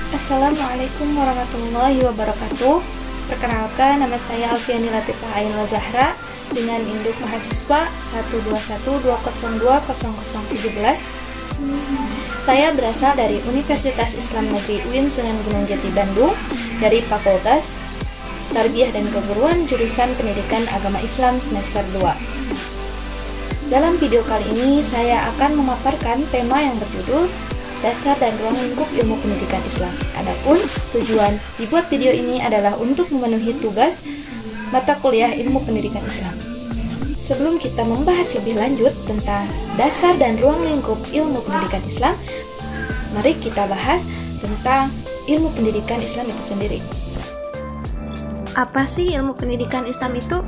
Assalamualaikum warahmatullahi wabarakatuh. Perkenalkan, nama saya Alfiani Latifah Ainul Zahra dengan induk mahasiswa 121202017. Saya berasal dari Universitas Islam Negeri UIN Sunan Gunung Jati Bandung dari Fakultas Tarbiyah dan Keguruan jurusan Pendidikan Agama Islam semester 2. Dalam video kali ini saya akan memaparkan tema yang berjudul Dasar dan Ruang Lingkup Ilmu Pendidikan Islam. Adapun tujuan dibuat video ini adalah untuk memenuhi tugas mata kuliah Ilmu Pendidikan Islam. Sebelum kita membahas lebih lanjut tentang dasar dan ruang lingkup ilmu pendidikan Islam, mari kita bahas tentang ilmu pendidikan Islam itu sendiri. Apa sih ilmu pendidikan Islam itu?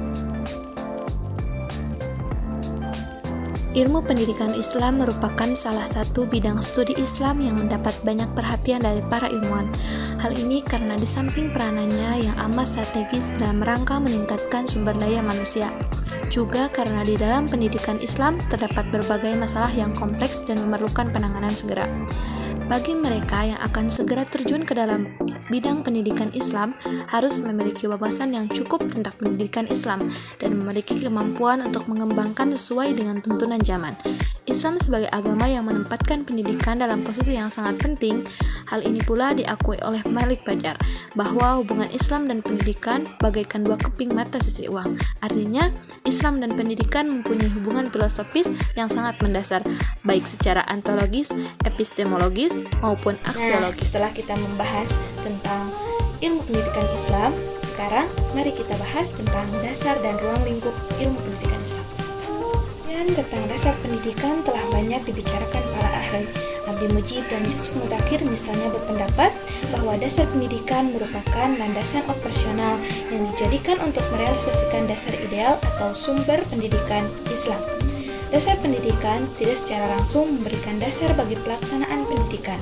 Ilmu pendidikan Islam merupakan salah satu bidang studi Islam yang mendapat banyak perhatian dari para ilmuwan. Hal ini karena di samping peranannya yang amat strategis dalam rangka meningkatkan sumber daya manusia, juga karena di dalam pendidikan Islam terdapat berbagai masalah yang kompleks dan memerlukan penanganan segera. Bagi mereka yang akan segera terjun ke dalam bidang pendidikan Islam, harus memiliki wawasan yang cukup tentang pendidikan Islam dan memiliki kemampuan untuk mengembangkan sesuai dengan tuntunan zaman. Islam sebagai agama yang menempatkan pendidikan dalam posisi yang sangat penting. Hal ini pula diakui oleh Malik Fajar, bahwa hubungan Islam dan pendidikan bagaikan dua keping mata sisi uang. Artinya, Islam dan pendidikan mempunyai hubungan filosofis yang sangat mendasar, baik secara ontologis, epistemologis, maupun aksiologis. Setelah kita membahas tentang ilmu pendidikan Islam, sekarang mari kita bahas tentang dasar dan ruang lingkup ilmu pendidikan Islam. Dan tentang dasar pendidikan telah banyak dibicarakan para ahli. Abdi Mujib dan Yusuf Mudakir misalnya berpendapat bahwa dasar pendidikan merupakan landasan operasional yang dijadikan untuk merealisasikan dasar ideal atau sumber pendidikan Islam. Dasar pendidikan tidak secara langsung memberikan dasar bagi pelaksanaan pendidikan,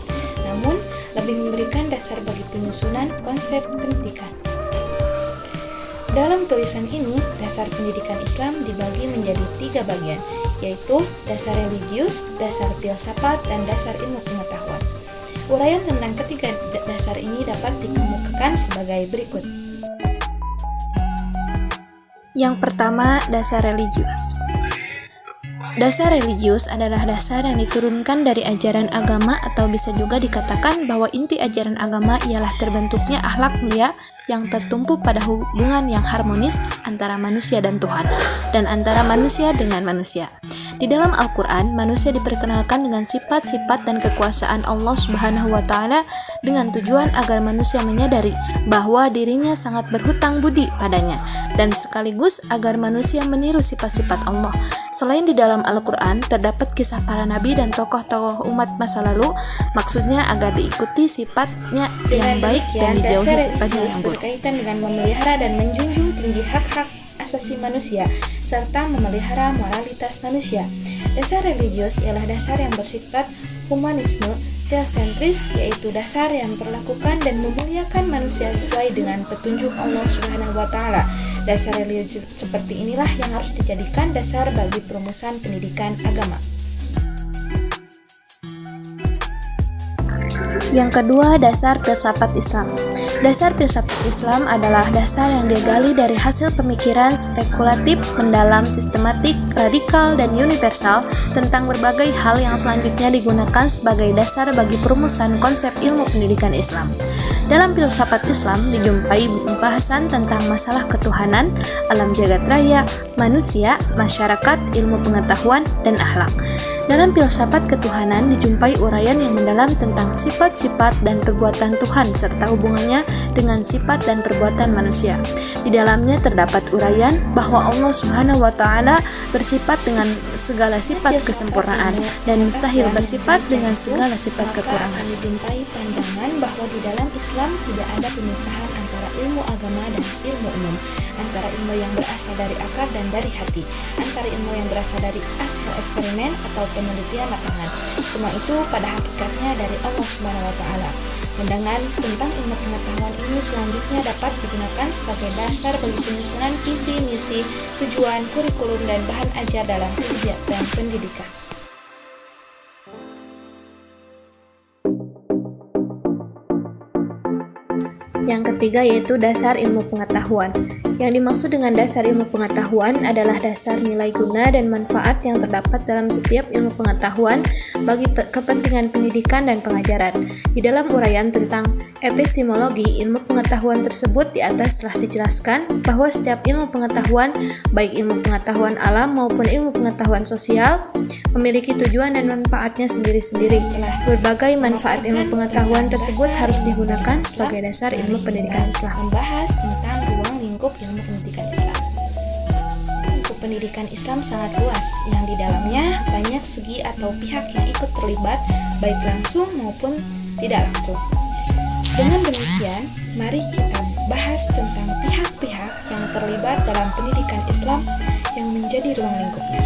namun lebih memberikan dasar bagi penyusunan konsep pendidikan. Dalam tulisan ini, dasar pendidikan Islam dibagi menjadi 3 bagian, yaitu dasar religius, dasar filsafat, dan dasar ilmu pengetahuan. Uraian tentang ketiga dasar ini dapat dikemukakan sebagai berikut. Yang pertama, dasar religius. Dasar religius adalah dasar yang diturunkan dari ajaran agama, atau bisa juga dikatakan bahwa inti ajaran agama ialah terbentuknya akhlak mulia yang tertumpu pada hubungan yang harmonis antara manusia dan Tuhan, dan antara manusia dengan manusia. Di dalam Al-Quran, manusia diperkenalkan dengan sifat-sifat dan kekuasaan Allah Subhanahu wa Ta'ala dengan tujuan agar manusia menyadari bahwa dirinya sangat berhutang budi padanya, dan sekaligus agar manusia meniru sifat-sifat Allah. Selain di dalam Al-Quran, terdapat kisah para nabi dan tokoh-tokoh umat masa lalu, maksudnya agar diikuti sifatnya yang baik dan dijauhi sifatnya yang buruk. Berkaitan dengan memelihara dan menjunjung tinggi hak-hak asasi manusia, serta memelihara moralitas manusia. Dasar religius ialah dasar yang bersifat humanisme teosentris, yaitu dasar yang memperlakukan dan memuliakan manusia sesuai dengan petunjuk Allah Subhanahu wa Ta'ala. Dasar religius seperti inilah yang harus dijadikan dasar bagi perumusan pendidikan agama. Yang kedua, dasar filsafat Islam. Dasar filsafat Islam adalah dasar yang digali dari hasil pemikiran spekulatif, mendalam, sistematik, radikal, dan universal tentang berbagai hal yang selanjutnya digunakan sebagai dasar bagi perumusan konsep ilmu pendidikan Islam. Dalam filsafat Islam dijumpai pembahasan tentang masalah ketuhanan, alam jagat raya, manusia, masyarakat, ilmu pengetahuan, dan akhlak. Dalam filsafat ketuhanan dijumpai uraian yang mendalam tentang sifat-sifat dan perbuatan Tuhan serta hubungannya dengan sifat dan perbuatan manusia. Di dalamnya terdapat uraian bahwa Allah Subhanahu wa Ta'ala bersifat dengan segala sifat kesempurnaan dan mustahil bersifat dengan segala sifat kekurangan. Dijumpai pandangan bahwa di dalam Islam tidak ada pemisahan antara ilmu agama dan ilmu umum, antara ilmu yang berasal dari akal dan dari hati, antara ilmu yang berasal dari hasil eksperimen atau penelitian lapangan. Semua itu pada hakikatnya dari Allah Subhanahu wa Ta'ala. Pandangan tentang ilmu pengetahuan ini selanjutnya dapat digunakan sebagai dasar bagi penyusunan visi, misi, tujuan, kurikulum, dan bahan ajar dalam kegiatan pendidikan. Yang ketiga yaitu dasar ilmu pengetahuan. Yang dimaksud dengan dasar ilmu pengetahuan adalah dasar nilai guna dan manfaat yang terdapat dalam setiap ilmu pengetahuan bagi kepentingan pendidikan dan pengajaran. Di dalam uraian tentang epistemologi ilmu pengetahuan tersebut di atas telah dijelaskan bahwa setiap ilmu pengetahuan, baik ilmu pengetahuan alam maupun ilmu pengetahuan sosial, memiliki tujuan dan manfaatnya sendiri-sendiri. Berbagai manfaat ilmu pengetahuan tersebut harus digunakan sebagai dasar ilmu pendidikan Islam. Membahas tentang ruang lingkup ilmu pendidikan Islam. Lingkup pendidikan Islam sangat luas, yang di dalamnya banyak segi atau pihak yang ikut terlibat, baik langsung maupun tidak langsung. Dengan demikian, mari kita bahas tentang pihak-pihak yang terlibat dalam pendidikan Islam yang menjadi ruang lingkupnya.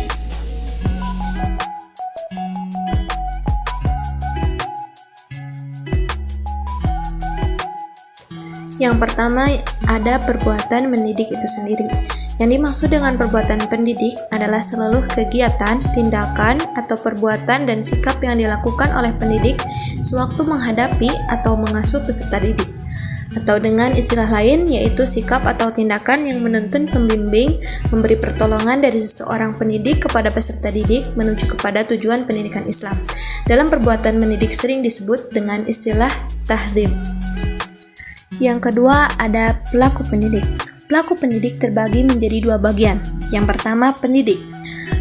Yang pertama ada perbuatan mendidik itu sendiri. Yang dimaksud dengan perbuatan pendidik adalah seluruh kegiatan, tindakan, atau perbuatan dan sikap yang dilakukan oleh pendidik sewaktu menghadapi atau mengasuh peserta didik. Atau dengan istilah lain yaitu sikap atau tindakan yang menuntun, pembimbing, memberi pertolongan dari seseorang pendidik kepada peserta didik menuju kepada tujuan pendidikan Islam. Dalam perbuatan mendidik sering disebut dengan istilah tahdzib. Yang kedua ada pelaku pendidik. Pelaku pendidik terbagi menjadi dua bagian. Yang pertama pendidik.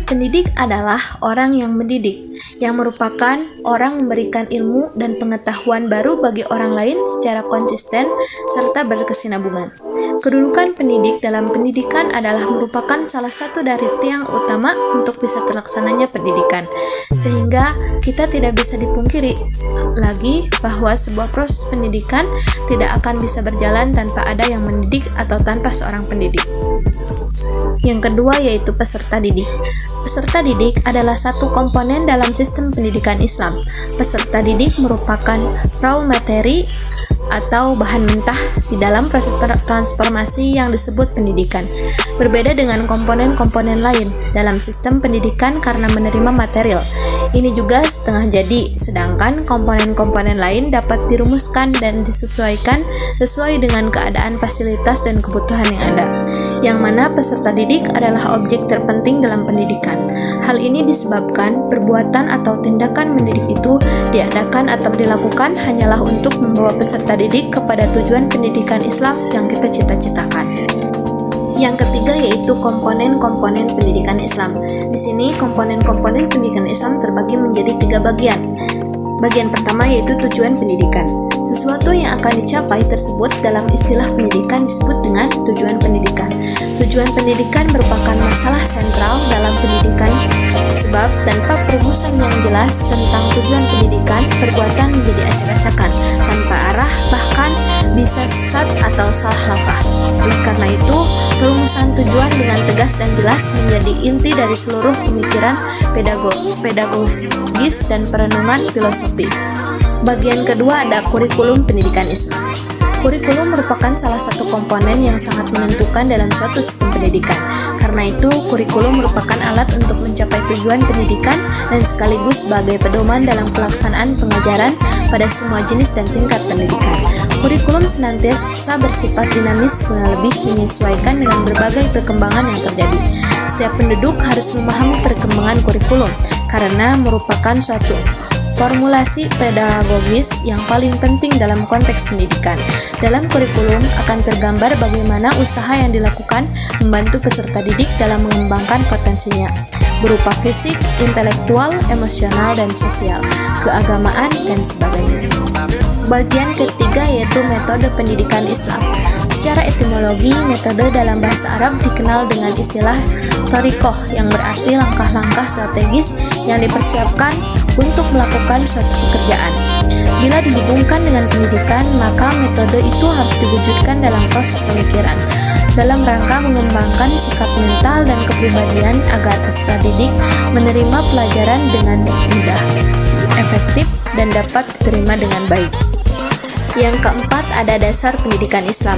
Pendidik adalah orang yang mendidik, yang merupakan orang memberikan ilmu dan pengetahuan baru bagi orang lain secara konsisten serta berkesinambungan. Kedudukan pendidik dalam pendidikan adalah merupakan salah satu dari tiang utama untuk bisa terlaksananya pendidikan, sehingga kita tidak bisa dipungkiri lagi bahwa sebuah proses pendidikan tidak akan bisa berjalan tanpa ada yang mendidik atau tanpa seorang pendidik. Yang kedua yaitu peserta didik. Peserta didik adalah satu komponen dalam sistem pendidikan Islam. Peserta didik merupakan raw materi atau bahan mentah di dalam proses transformasi yang disebut pendidikan. Berbeda dengan komponen-komponen lain dalam sistem pendidikan karena menerima material. Ini juga setengah jadi, sedangkan komponen-komponen lain dapat dirumuskan dan disesuaikan sesuai dengan keadaan fasilitas dan kebutuhan yang ada. Yang mana peserta didik adalah objek terpenting dalam pendidikan. Hal ini disebabkan perbuatan atau tindakan mendidik itu diadakan atau dilakukan hanyalah untuk membawa peserta didik kepada tujuan pendidikan Islam yang kita cita-citakan. Yang ketiga yaitu komponen-komponen pendidikan Islam. Di sini komponen-komponen pendidikan Islam terbagi menjadi 3 bagian. Bagian pertama yaitu tujuan pendidikan. Sesuatu yang akan dicapai tersebut dalam istilah pendidikan disebut dengan tujuan pendidikan. Tujuan pendidikan merupakan masalah sentral dalam pendidikan, sebab tanpa perumusan yang jelas tentang tujuan pendidikan, perbuatan menjadi acak-acakan, tanpa arah, bahkan bisa sesat atau salah langkah. Oleh karena itu, perumusan tujuan dengan tegas dan jelas menjadi inti dari seluruh pemikiran pedagogis dan perenungan filosofi. Bagian kedua ada kurikulum pendidikan Islam. Kurikulum merupakan salah satu komponen yang sangat menentukan dalam suatu sistem pendidikan. Karena itu, kurikulum merupakan alat untuk mencapai tujuan pendidikan dan sekaligus sebagai pedoman dalam pelaksanaan pengajaran pada semua jenis dan tingkat pendidikan. Kurikulum senantiasa bersifat dinamis guna lebih menyesuaikan dengan berbagai perkembangan yang terjadi. Setiap penduduk harus memahami perkembangan kurikulum karena merupakan suatu formulasi pedagogis yang paling penting dalam konteks pendidikan. Dalam kurikulum akan tergambar bagaimana usaha yang dilakukan membantu peserta didik dalam mengembangkan potensinya, berupa fisik, intelektual, emosional, dan sosial, keagamaan, dan sebagainya. Bagian ketiga yaitu metode pendidikan Islam. Secara etimologi, metode dalam bahasa Arab dikenal dengan istilah thariqah yang berarti langkah-langkah strategis yang dipersiapkan untuk melakukan suatu pekerjaan. Bila dihubungkan dengan pendidikan, maka metode itu harus diwujudkan dalam proses pemikiran, dalam rangka mengembangkan sikap mental dan kepribadian agar peserta didik menerima pelajaran dengan mudah, efektif, dan dapat diterima dengan baik. Yang keempat ada dasar pendidikan Islam.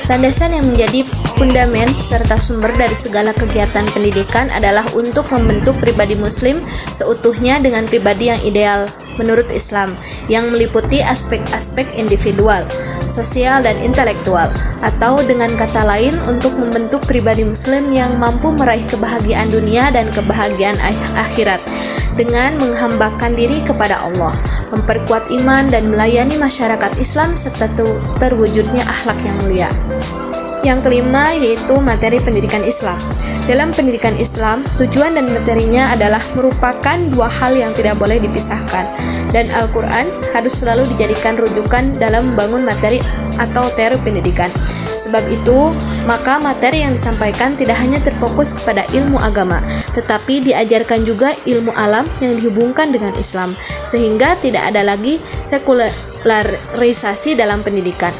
Landasan yang menjadi fundamen serta sumber dari segala kegiatan pendidikan adalah untuk membentuk pribadi muslim seutuhnya dengan pribadi yang ideal menurut Islam, yang meliputi aspek-aspek individual, sosial, dan intelektual, atau dengan kata lain untuk membentuk pribadi muslim yang mampu meraih kebahagiaan dunia dan kebahagiaan akhirat dengan menghambakan diri kepada Allah, memperkuat iman dan melayani masyarakat Islam serta terwujudnya akhlak yang mulia. Yang kelima yaitu materi pendidikan Islam. Dalam pendidikan Islam, tujuan dan materinya adalah merupakan dua hal yang tidak boleh dipisahkan, dan Al-Quran harus selalu dijadikan rujukan dalam membangun materi atau teori pendidikan. Sebab itu, maka materi yang disampaikan tidak hanya terfokus kepada ilmu agama, tetapi diajarkan juga ilmu alam yang dihubungkan dengan Islam, sehingga tidak ada lagi sekularisasi dalam pendidikan.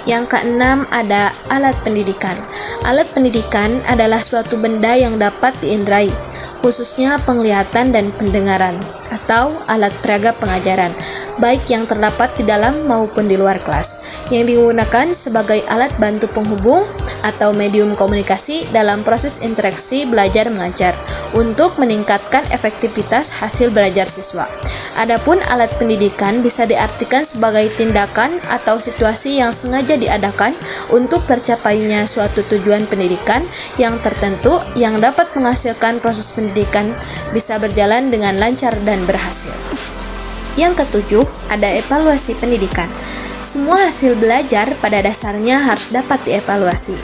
Yang keenam ada alat pendidikan. Alat pendidikan adalah suatu benda yang dapat diindrai, khususnya penglihatan dan pendengaran, atau alat peraga pengajaran, baik yang terdapat di dalam maupun di luar kelas, yang digunakan sebagai alat bantu penghubung atau medium komunikasi dalam proses interaksi belajar mengajar untuk meningkatkan efektivitas hasil belajar siswa. Adapun alat pendidikan bisa diartikan sebagai tindakan atau situasi yang sengaja diadakan untuk tercapainya suatu tujuan pendidikan yang tertentu yang dapat menghasilkan proses pendidikan bisa berjalan dengan lancar dan berhasil. Yang ketujuh, ada evaluasi pendidikan. Semua hasil belajar pada dasarnya harus dapat dievaluasi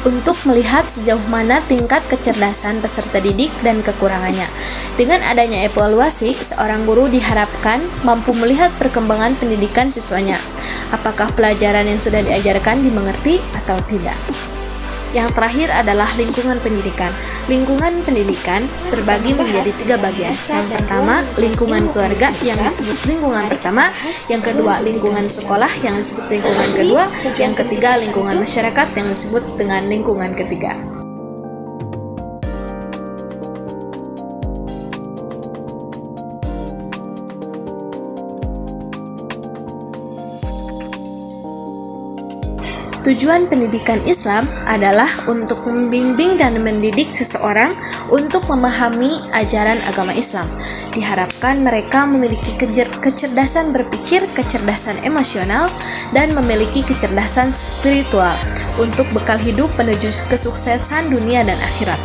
untuk melihat sejauh mana tingkat kecerdasan peserta didik dan kekurangannya. Dengan adanya evaluasi, seorang guru diharapkan mampu melihat perkembangan pendidikan siswanya, apakah pelajaran yang sudah diajarkan dimengerti atau tidak. Yang terakhir adalah lingkungan pendidikan. Lingkungan pendidikan terbagi menjadi 3 bagian. Yang pertama, lingkungan keluarga yang disebut lingkungan pertama. Yang kedua, lingkungan sekolah yang disebut lingkungan kedua. Yang ketiga, lingkungan masyarakat yang disebut dengan lingkungan ketiga. Tujuan pendidikan Islam adalah untuk membimbing dan mendidik seseorang untuk memahami ajaran agama Islam. Diharapkan mereka memiliki kecerdasan berpikir, kecerdasan emosional, dan memiliki kecerdasan spiritual untuk bekal hidup menuju kesuksesan dunia dan akhirat.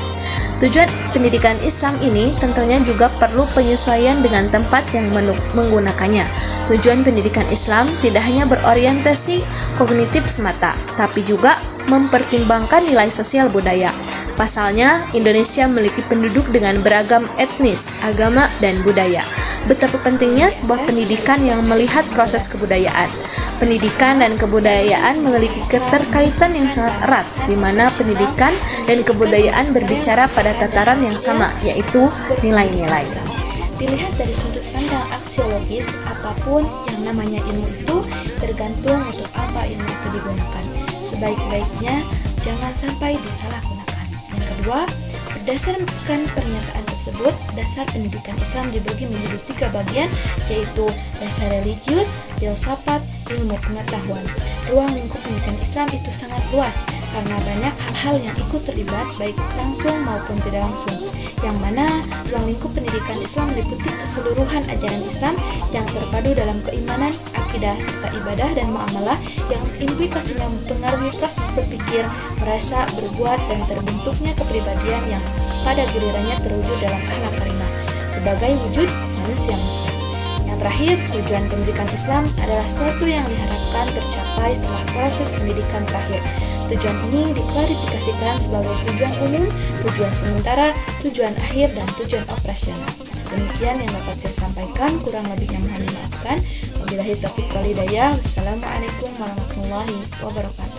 Tujuan pendidikan Islam ini tentunya juga perlu penyesuaian dengan tempat yang menggunakannya. Tujuan pendidikan Islam tidak hanya berorientasi kognitif semata, tapi juga mempertimbangkan nilai sosial budaya. Pasalnya, Indonesia memiliki penduduk dengan beragam etnis, agama, dan budaya. Betapa pentingnya sebuah pendidikan yang melihat proses kebudayaan. Pendidikan dan kebudayaan memiliki keterkaitan yang sangat erat, di mana pendidikan dan kebudayaan berbicara pada tataran yang sama, yaitu nilai-nilai. Dilihat dari sudut pandang aksiologis, apapun yang namanya ilmu itu tergantung untuk apa ilmu itu digunakan. Sebaik-baiknya jangan sampai disalahgunakan. Yang kedua, berdasarkan pernyataan tersebut, dasar pendidikan Islam dibagi menjadi 3 bagian, yaitu dasar religius, filsafat, ilmu pengetahuan. Ruang lingkup pendidikan Islam itu sangat luas karena banyak hal-hal yang ikut terlibat baik langsung maupun tidak langsung, yang mana ruang lingkup pendidikan Islam meliputi keseluruhan ajaran Islam yang terpadu dalam keimanan, akidah, serta ibadah dan muamalah yang implikasinya mempengaruhi proses berpikir, merasa, berbuat, dan terbentuknya kepribadian yang pada gilirannya terwujud dalam akhlak karimah sebagai wujud manusia muslim. Yang terakhir, tujuan pendidikan Islam adalah sesuatu yang diharapkan tercapai setelah proses pendidikan terakhir. Tujuan ini diklarifikasikan sebagai tujuan umum, tujuan sementara, tujuan akhir, dan tujuan operasional. Demikian yang dapat saya sampaikan, kurang lebihnya mohon dimaafkan. Wabillahi taufiq wal hidayah. Wassalamualaikum warahmatullahi wabarakatuh.